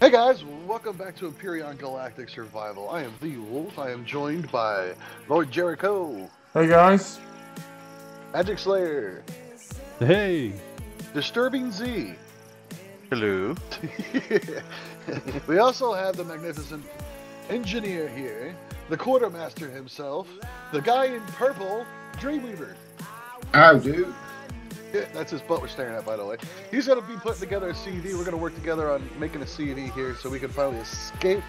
Hey guys, welcome back to Empyrion Galactic Survival. I am the Wolf. I am joined by Lord Jericho. Hey guys. Magic Slayer. Hey. Disturbing Z. Hello. We also have the magnificent engineer here, the quartermaster himself, the guy in purple, Dreamweaver. How do? Yeah, that's his butt we're staring at, by the way. He's going to be putting together a CD. We're going to work together on making a CD here so we can finally escape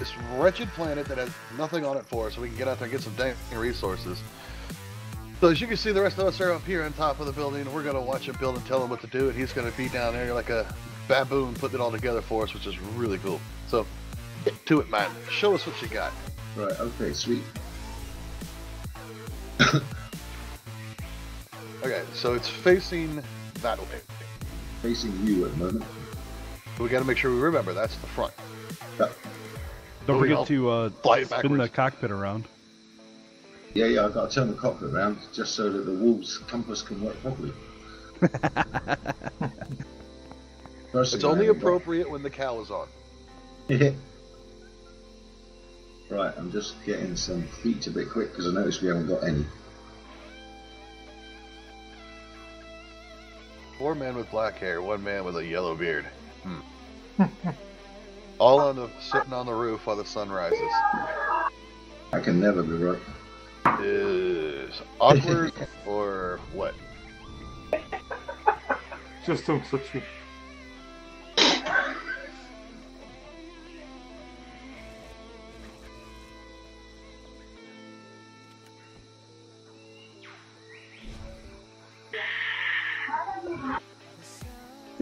this wretched planet that has nothing on it for us, so we can get out there and get some dang resources. So as you can see, the rest of us are up here on top of the building. We're going to watch him build and tell him what to do, and he's going to be down there like a baboon putting it all together for us, which is really cool. So get to it, man. Show us what you got. Right, okay, sweet. Okay, so it's facing that way. Facing you at the moment. So we got to make sure we remember that's the front. Yeah, Don't forget to fly it spin backwards. the cockpit around. yeah, I've got to turn the cockpit around just so that the wolf's compass can work properly. It's only appropriate when the cow is on. Right, I'm just getting some feet a bit quick because I noticed we haven't got any. 4 men with black hair, 1 man with a yellow beard. All sitting on the roof while the sun rises. I can never be right. Is awkward or what? Just don't touch me.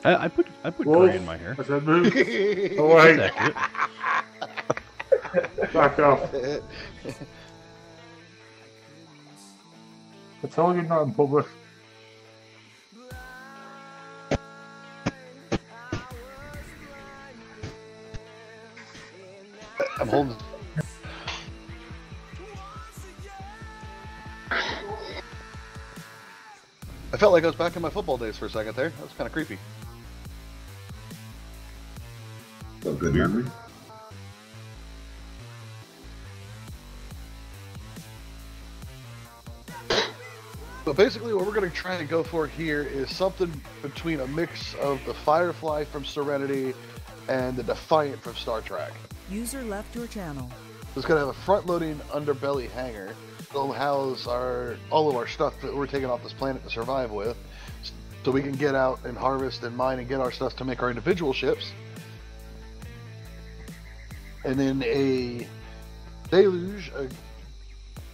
I put gray in my hair. I said move away. That's accurate. Back off. I told you not in public. I'm holding. I felt like I was back in my football days for a second there. That was kind of creepy. Got a good memory. But basically what we're going to try and go for here is something between a mix of the Firefly from Serenity and the Defiant from Star Trek. User left your channel. It's going to have a front-loading underbelly hangar. It'll house all of our stuff that we're taking off this planet to survive with, so we can get out and harvest and mine and get our stuff to make our individual ships. And then a deluge, a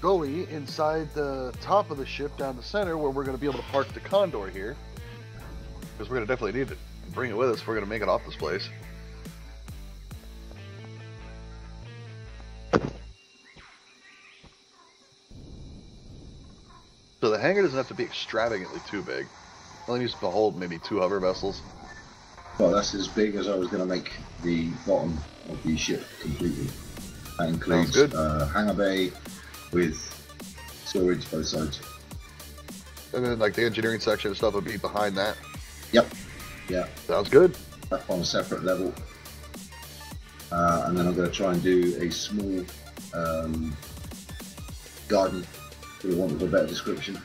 gully inside the top of the ship down the center where we're going to be able to park the Condor here, because we're going to definitely need to bring it with us if we're going to make it off this place. So the hangar doesn't have to be extravagantly too big. Only needs to hold maybe 2 hover vessels. Well, that's as big as I was going to make the bottom of the ship completely. That includes hangar bay with storage both sides. And then like the engineering section and stuff would be behind that. Yep. Yeah. Sounds good. Up on a separate level. And then I'm going to try and do a small garden, for the want of a better description.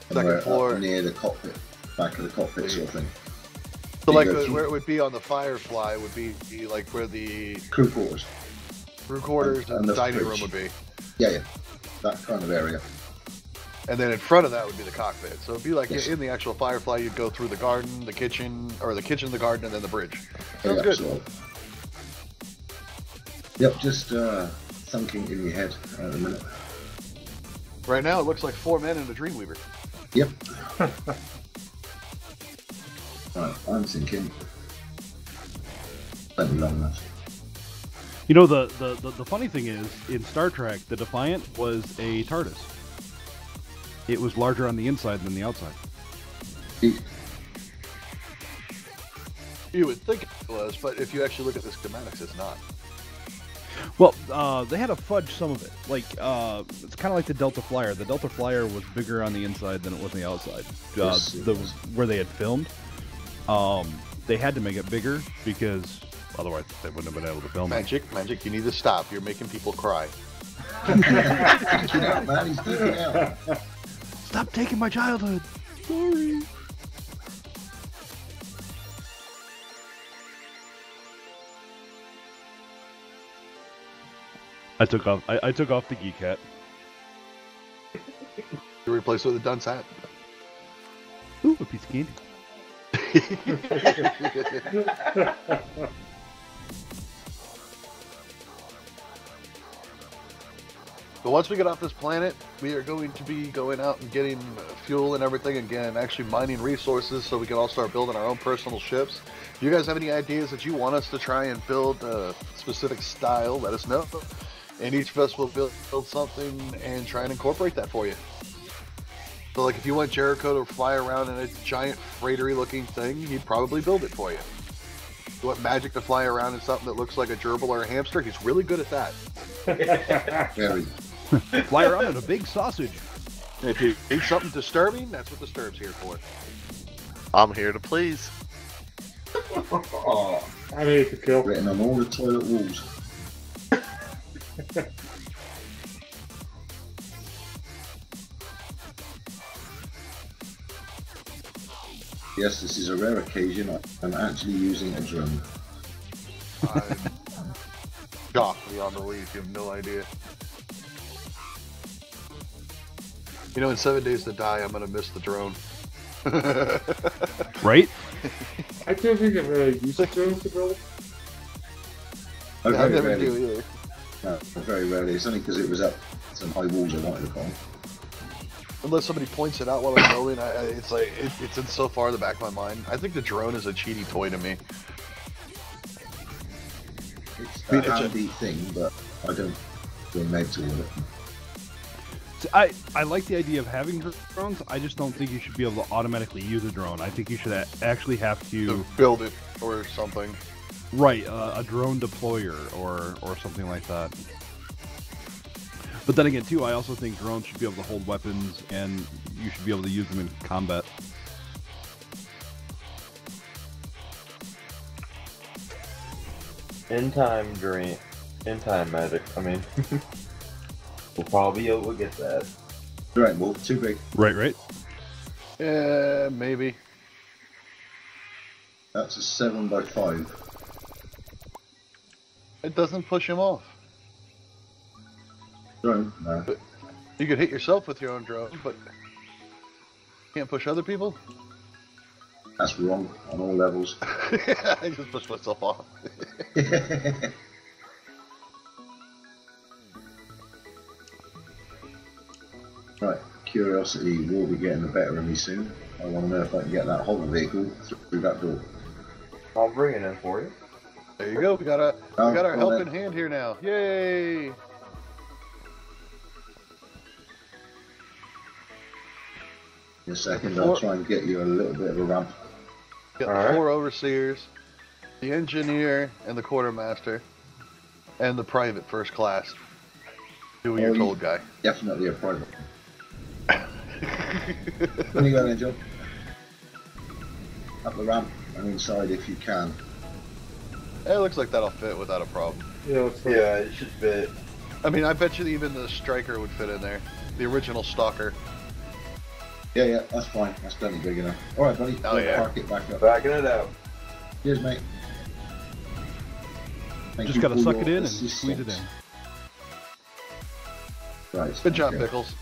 Second floor. Up near the cockpit, back of the cockpit sort of thing. So like where it would be on the Firefly would be like where the Crew quarters. crew quarters and the dining room would be. Yeah. That kind of area. And then in front of that would be the cockpit. So it'd be like Yes. in the actual Firefly, you'd go through the garden, the kitchen, the garden, and then the bridge. Sounds Yeah, good. sort of. Yep, just thinking in your head at the minute. Right now, it looks like 4 men and a Dreamweaver. Yep. Right, I'm thinking. That'd be long enough. You know, the funny thing is, in Star Trek, the Defiant was a TARDIS. It was larger on the inside than the outside. You would think it was, but if you actually look at the schematics, it's not. Well, they had to fudge some of it. Like, it's kind of like the Delta Flyer. The Delta Flyer was bigger on the inside than it was on the outside. Yes, Where they had filmed, they had to make it bigger because Otherwise, they wouldn't have been able to film it. Magic, you need to stop. You're making people cry. Geeking out, man. He's geeking out. Stop taking my childhood. Sorry. I took off. I took off the geek hat. You replace it with a dunce hat. Ooh, a piece of candy. But once we get off this planet, we are going to be going out and getting fuel and everything again, actually mining resources so we can all start building our own personal ships. If you guys have any ideas that you want us to try and build a specific style, let us know. And each of us will build something and try and incorporate that for you. So like if you want Jericho to fly around in a giant freighter-y looking thing, he'd probably build it for you. If you want Magic to fly around in something that looks like a gerbil or a hamster, he's really good at that. Very. Fly around in a big sausage. And if you need something disturbing, that's what Disturb's here for. I'm here to please. Oh, I need to kill. written on all the toilet walls. Yes, this is a rare occasion. I'm actually using a drone. I'm shocked beyond belief. You have no idea. You know, in 7 Days to Die, I'm gonna miss the drone. Right? I don't think I've really used a drone to build. I I very never rarely, do either. no, very rarely. It's only because it was up some high walls I wanted to climb. Unless somebody points it out while I'm building, it's like it's in so far the back of my mind. I think the drone is a cheaty toy to me. It's mean, a it's a- handy thing, but I don't feel made to with it. See, I like the idea of having drones. I just don't think you should be able to automatically use a drone. I think you should actually have To to build it or something. write a drone deployer or something like that. But then again, too, I also think drones should be able to hold weapons, and you should be able to use them in combat. In time magic. I mean, we'll probably be able to get that. Right, well, too big. Right. Yeah, maybe. That's a 7x5. It doesn't push him off. Drone? No. You could hit yourself with your own drone, but can't push other people. That's wrong on all levels. I just pushed myself off. Right, curiosity will be getting the better of me soon. I want to know if I can get that hover vehicle through that door. I'll bring it in for you. There you go. We got our well helping then. hand here now. Yay! In a second, I'll try and get you a little bit of a ramp. Got All the right. 4 overseers, the engineer, and the quartermaster, and the private first class. Doing your Oh, told guy. Definitely a private. When you go then, John? Up the ramp and inside if you can. It looks like that'll fit without a problem. Yeah, it's Yeah, it should fit. I mean, I bet you even the striker would fit in there. The original stalker. Yeah, that's fine. That's plenty big enough. Alright, buddy. Oh, yeah. Park it back up. Backing it out. Cheers, mate. Thank Just you gotta for suck your it in and assistance. squeeze it in. Right. Good job, okay. Pickles.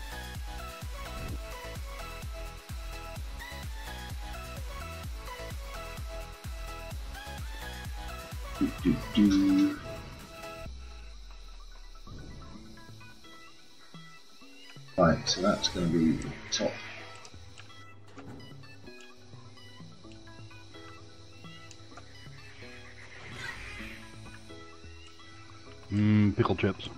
Do. Right, so that's going to be the top. Pickle chips.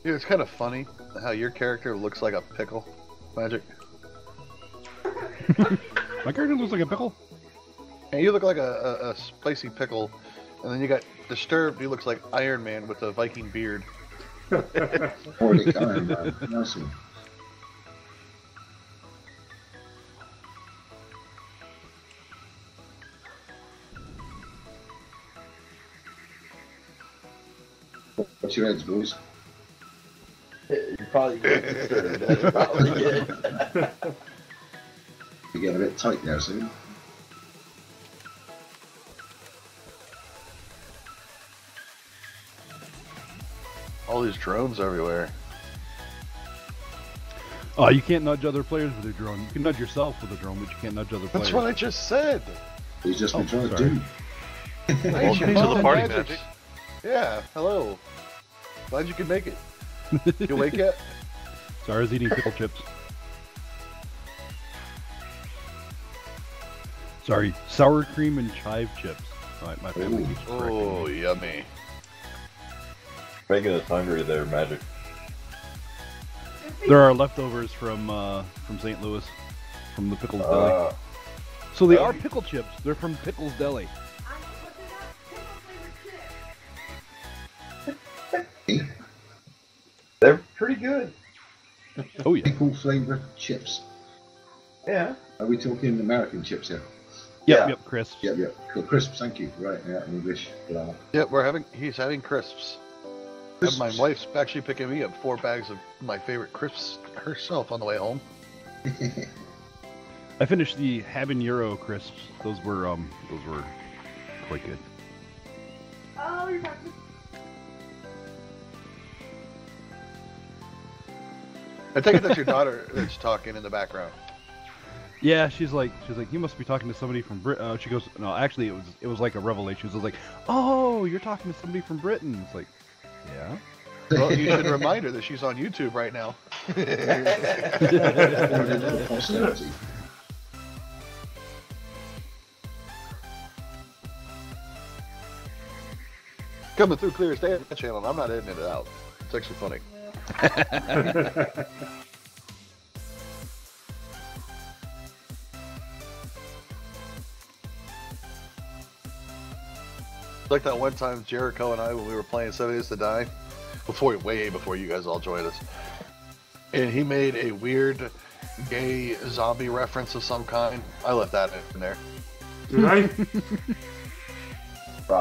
Yeah, it's kind of funny how your character looks like a pickle. Magic. My character looks like a pickle. And you look like a spicy pickle. And then you got Disturbed, he looks like Iron Man with a Viking beard. Already coming, man. Nice one. What's your heads, boys? You're probably getting concerned. That's probably it. You're getting a bit tight there soon. All these drones everywhere. Oh, you can't nudge other players with a drone. You can nudge yourself with a drone, but you can't nudge other players. That's what I just said. He's just been trying to sorry. do. Welcome to the party, Magic. Yeah, hello. Glad you could make it. You awake yet? Sorry, I was eating pickle chips. Sorry, sour cream and chive chips. Right, my family keeps correcting Oh, me. yummy. Making us hungry there, Magic. There are leftovers from St. Louis, from the Pickles Deli. So they are pickle chips. They're from Pickles Deli. They're pretty good. Oh yeah. Pickle flavored chips. Yeah. Are we talking American chips here? Yep, yep, crisps. Yep, yep. Cool. Crisps, thank you. Right, yeah, English. Blah. Yeah, he's having crisps. And my wife's actually picking me up 4 bags of my favorite crisps herself on the way home. I finished the habanero crisps. Those were quite good. Oh, you're not. I take it that's your daughter that's talking in the background. Yeah, she's like, you must be talking to somebody from Britain. She goes, no, actually, it was like a revelation. She was like, oh, you're talking to somebody from Britain. It's like, yeah. Well, you should remind her that she's on YouTube right now. Possibility. Coming through clear as day on that channel, and I'm not editing it out. It's actually funny. Like that one time Jericho and I, when we were playing 7 Days to Die, way before you guys all joined us, and he made a weird gay zombie reference of some kind. I left that in there. Did I?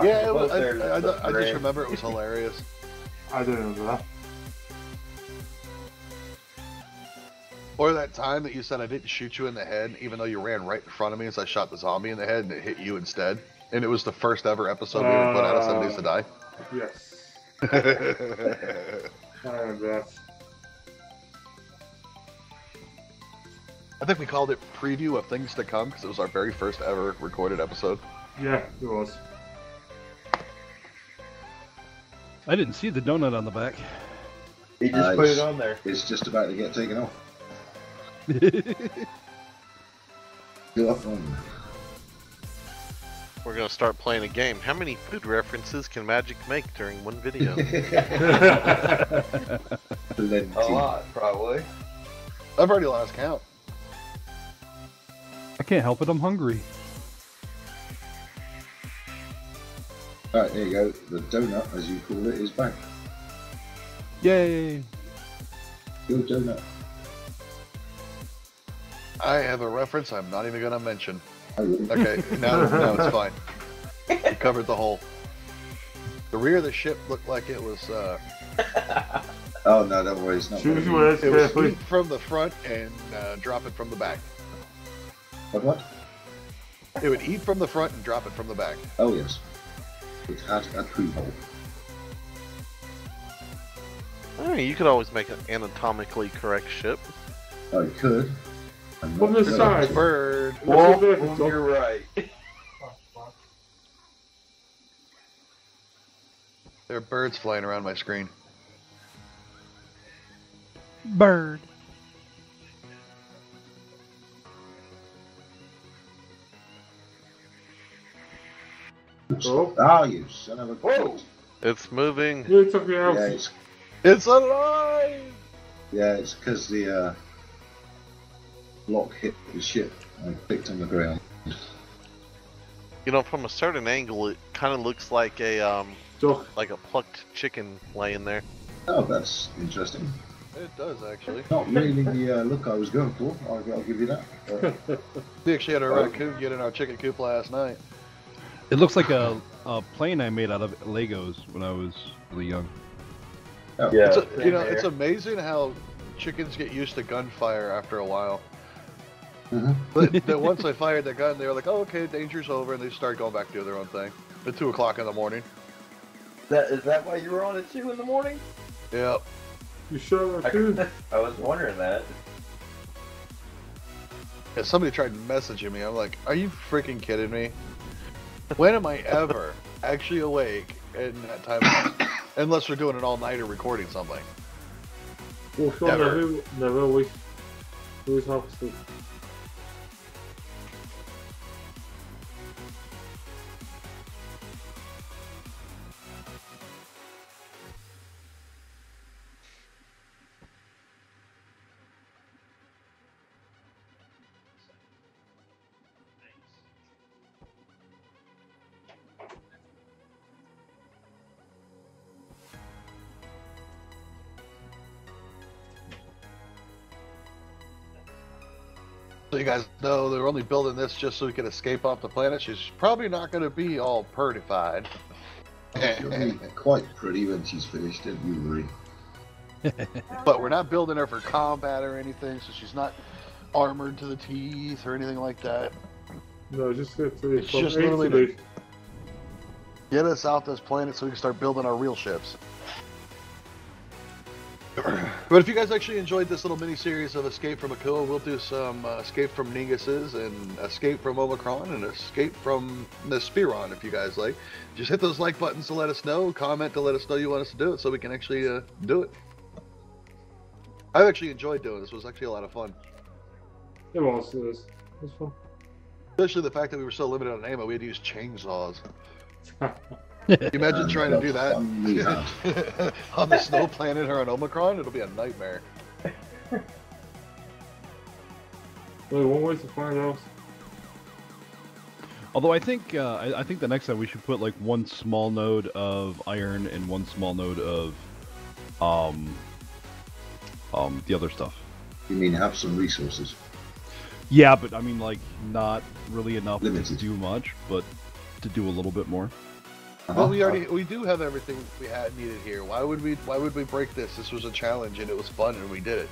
Yeah, it was, I just remember it was hilarious. I didn't know that. Or that time that you said I didn't shoot you in the head, even though you ran right in front of me as I shot the zombie in the head and it hit you instead. And it was the first ever episode we ever put out of 7 Days to Die. Yes. I remember that. I think we called it Preview of Things to Come because it was our very first ever recorded episode. Yeah, it was. I didn't see the donut on the back. He just put it on there. It's just about to get taken off. Go up on. We're gonna start playing a game. How many food references can Magic make during one video? Plenty. A lot, probably. I've already lost count. I can't help it. I'm hungry. Alright, there you go. The donut, as you call it, is back. Yay! Good donut. I have a reference I'm not even going to mention. I will. Okay, now it's fine. We covered the whole. The rear of the ship looked like it was. Oh no, don't worry, it's not. Choose It words It was carefully. eat from the front and drop it from the back. What? It would eat from the front and drop it from the back. Oh yes. It had a crew hole. I mean, you could always make an anatomically correct ship. I could. I'm From not the good. side. Bird. Well, Look, you're right. There are birds flying around my screen. Bird. Oh. Ah, you son of a. Whoa. It's moving. You took me out. Yeah, It's alive! it's because the block hit the ship and clicked on the ground. You know, from a certain angle, it kind of looks like a Duck. plucked chicken laying there. Oh, that's interesting. It does, actually. Not really the look I was going for. I'll give you that. We actually had a raccoon get in our chicken coop last night. It looks like a plane I made out of Legos when I was really young. Oh. Yeah. It's amazing how chickens get used to gunfire after a while. But then once I fired the gun, they were like, "Oh, okay, danger's over," and they start going back to do their own thing. At 2 o'clock in the morning. Is that why you were on at 2 in the morning? Yeah. You sure too? I was wondering that. Yeah, somebody tried messaging me. I'm like, "Are you freaking kidding me? When am I ever actually awake in that time? Unless we're doing an all-nighter recording something." Well, never always have to. So you guys know they're only building this just so we can escape off the planet. She's probably not going to be all purtified. She'll be quite pretty when she's finished, don't you worry. But we're not building her for combat or anything, so she's not armored to the teeth or anything like that. No, just It's just literally to get us off this planet so we can start building our real ships. But if you guys actually enjoyed this little mini-series of Escape from Akua, we'll do some Escape from Negus's and Escape from Omicron and Escape from Empyrion if you guys like. Just hit those like buttons to let us know, comment to let us know you want us to do it so we can actually do it. I've actually enjoyed doing this. It was actually a lot of fun. It was fun. Especially the fact that we were so limited on ammo, we had to use chainsaws. Can you imagine trying to do that on the snow planet or on Omicron? It'll be a nightmare. Wait, one way to find out. Although I think the next time we should put like one small node of iron and one small node of the other stuff. You mean have some resources? Yeah, but I mean like not really enough Limited. to do much, but to do a little bit more. Well, we do have everything we had needed here. Why would we break this? This was a challenge and it was fun and we did it.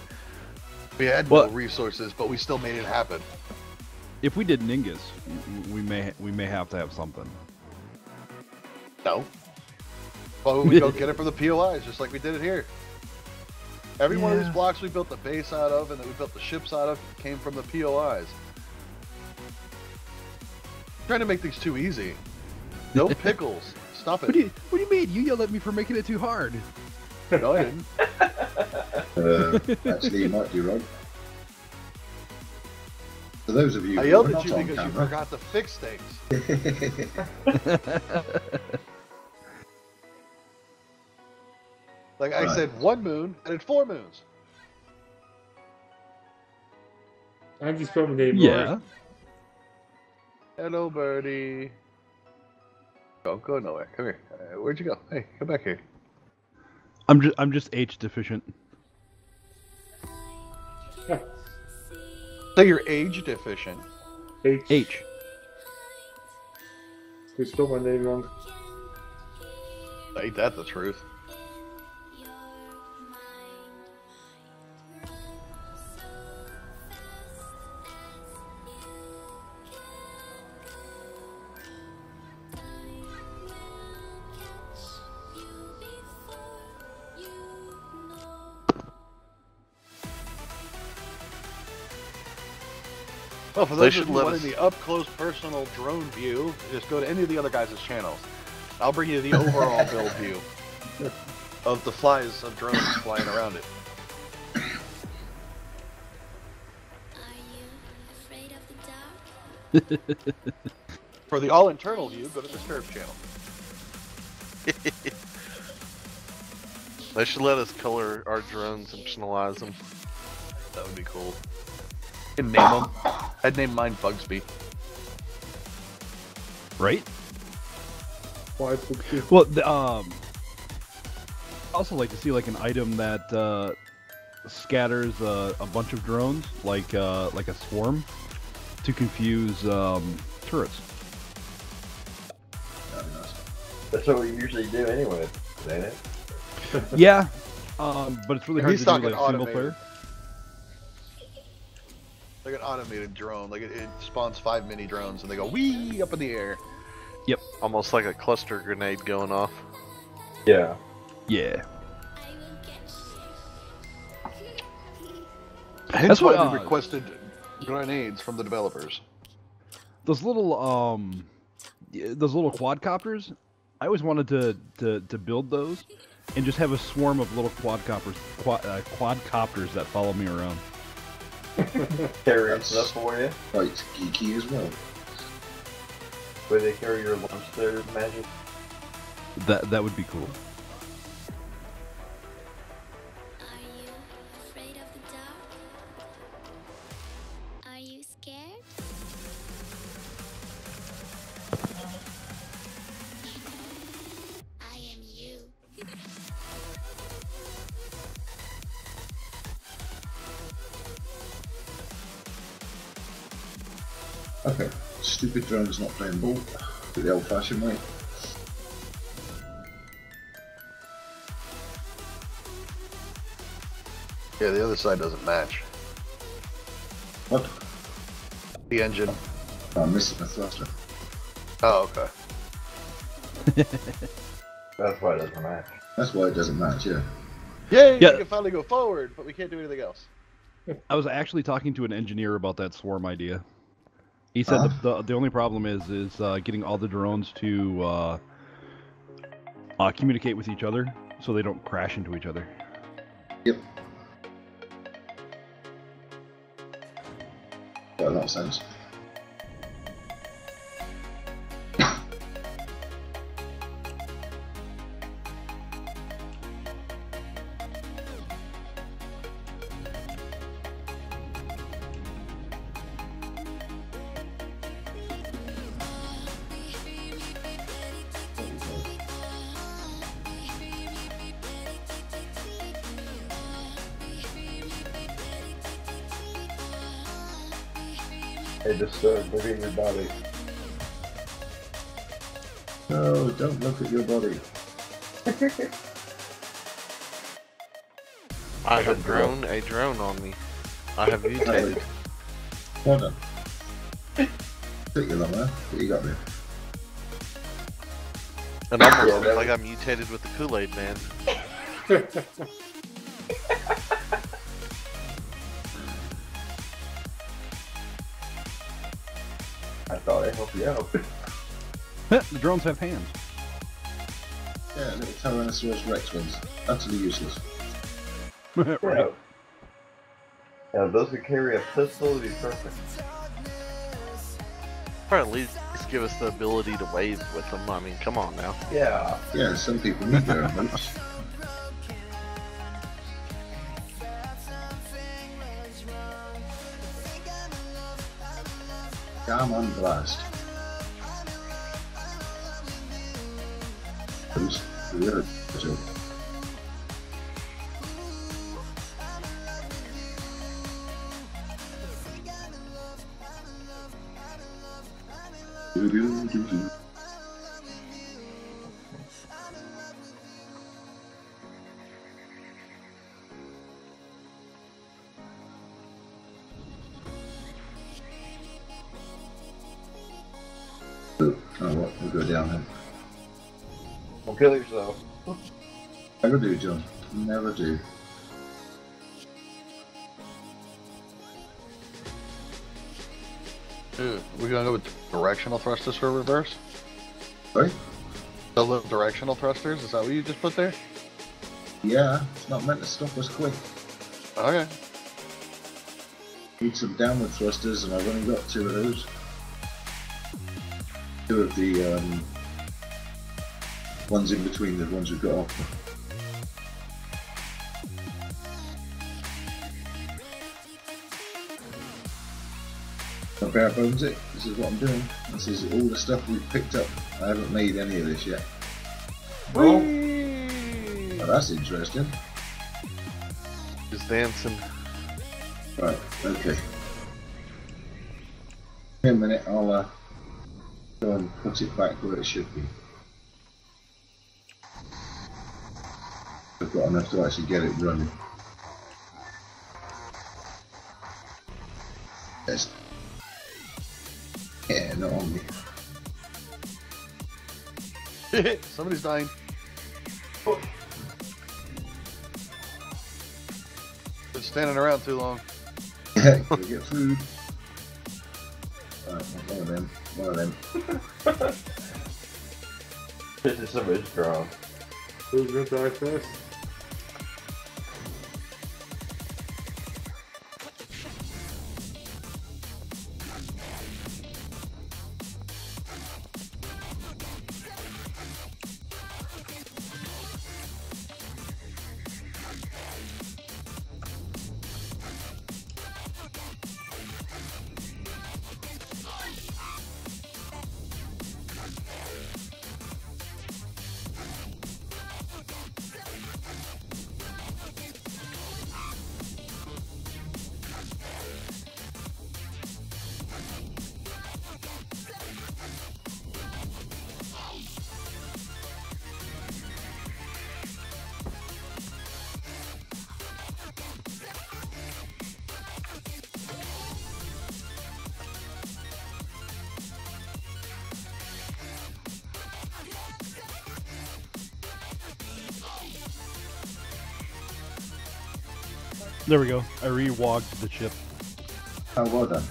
We had no resources, but we still made it happen. If we did Ningus, we may have to have something. No. Well, we go get it from the POIs, just like we did it here. Every one of these blocks we built the base out of and that we built the ships out of came from the POIs. I'm trying to make things too easy. No pickles. Stop it. What do you mean? You yelled at me for making it too hard. No, I didn't. Actually, you might be right. For those of you I who yelled are at not you on because you camera, forgot to fix things. Like I said, 1 moon, and it's 4 moons. I'm just probably name Yeah. Hello, birdie. Don't go nowhere. Come here. Where'd you go? Hey, come back here. I'm just H deficient. So you're age deficient. H. You spelled my name wrong. Ain't that the truth? Well, for those of you wanting the up-close personal drone view, just go to any of the other guys' channels. I'll bring you the overall build view of the flies of drones flying around it. For the all-internal view, go to the Spitfya channel. They should let us color our drones and personalize them. That would be cool. And name them. I'd name mine Bugsby. Right? Why Bugsby? Well, I also like to see like an item that scatters a bunch of drones, like a swarm, to confuse turrets. That's what we usually do anyway, ain't it? Yeah, But it's really hard to do like single player. Like an automated drone. Like it spawns 5 mini drones and they go wee up in the air. Yep. Almost like a cluster grenade going off. Yeah. Yeah. That's why we requested grenades from the developers. Those little quadcopters, I always wanted to build those and just have a swarm of little quadcopters that follow me around. Carry stuff for you. Quite geeky as well. Where they carry your lunch there, magic. That would be cool. Are you afraid of the dark? Are you scared? I am you. Okay, stupid drone's not playing ball the old-fashioned way. Yeah, the other side doesn't match. What? The engine. Oh, I'm missing a thruster. Oh, okay. That's why it doesn't match. That's why it doesn't match, yeah. Yay! Yeah. We can finally go forward, but we can't do anything else. I was actually talking to an engineer about that swarm idea. He said the only problem is getting all the drones to communicate with each other so they don't crash into each other. Yep. Got a lot of sense. Hey, just moving your body. No, don't look at your body. I have grown a drone on me. I have mutated. Well done. Took you long enough, but you got there. And almost looks like I'm mutated with the Kool-Aid Man. I thought I'd help you out. The drones have hands. Yeah, little Tyrannosaurus Rex ones. Utterly useless. Right. Yeah, those who carry a pistol would be perfect. Or at least give us the ability to wave with them. I mean, come on now. Yeah. Yeah, some people need their emotes. Come on, blast. Who's the other joke? Do-do-do-do. Oh, what? We'll go down then. Don't kill yourself. Never do, John. Never do. Dude, we're gonna go with directional thrusters for reverse? Sorry? The little directional thrusters? Is that what you just put there? Yeah, it's not meant to stop us quick. Okay. Need some downward thrusters, and I've only got 2 of those. 2 of the ones in between the ones we've got off. I bare bones it. This is what I'm doing. This is all the stuff we've picked up. I haven't made any of this yet. Well, Oh, that's interesting. Just dancing. Right, okay. In a minute, I'll go and put it back where it should be. I've got enough to actually get it running. Yes. Yeah, not on me. Somebody's dying. Been standing around too long. Yeah, go get food. Right, one of them. One of them. This is so much strong. Who's gonna die first? There we go. I re-walked the ship. Oh, well done.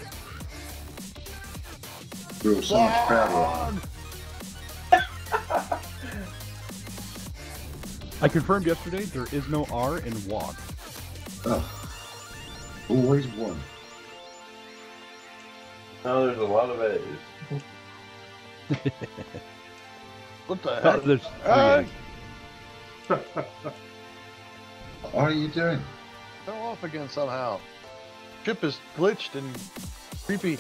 We were so much prouder. I confirmed yesterday there is no R in walk. Oh. Always one. No, there's a lot of A's. What the Oh, heck? there's three A's. What are you doing? Fell off again somehow. Ship is glitched and creepy.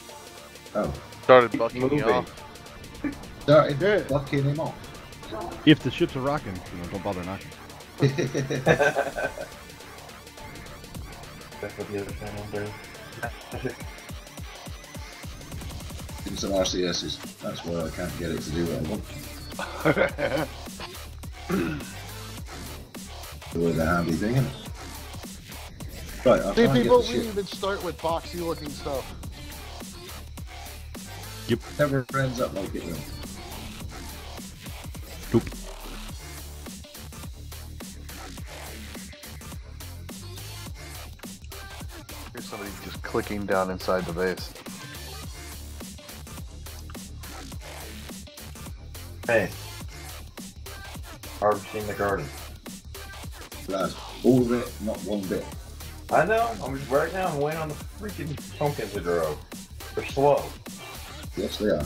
Oh. Started bucking me Moving. off. Started Yeah. bucking him off. If the ships are rocking, don't bother knocking. That's what the other channel does. In some RCSs. That's why I can't get it to do what I want. Always a handy thing, isn't it? Right, I'll See, try and people, get we the ship. even start with boxy looking stuff. Never ends up like it will. Coop. Here's somebody just clicking down inside the base. Hey. Harvesting the garden. That's all of it, not one bit. I know. I'm just right now. I'm waiting on the freaking pumpkins to grow. They're slow. Yes, they are.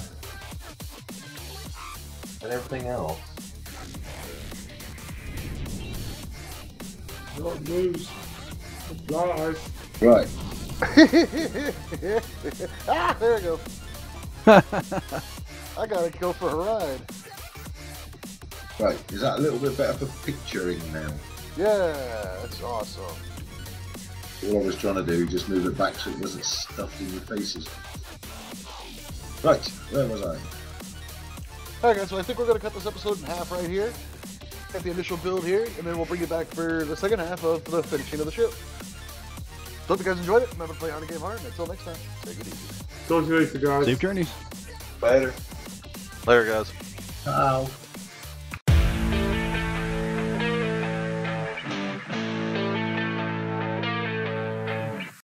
And everything else. Don't lose. Flies. Right. Ah, there we go. I gotta go for a ride. Right, is that a little bit better for picturing now? Yeah, that's awesome. All I was trying to do, just move it back so it wasn't stuffed in your faces. Right, where was I? Alright guys, so I think we're going to cut this episode in half right here. Get the initial build here, and then we'll bring you back for the second half of the finishing of the ship. So hope you guys enjoyed it. Remember to play hard and game hard, and until next time, take it easy. Talk to you later, guys. Safe journeys. Later. Later, guys. Ow.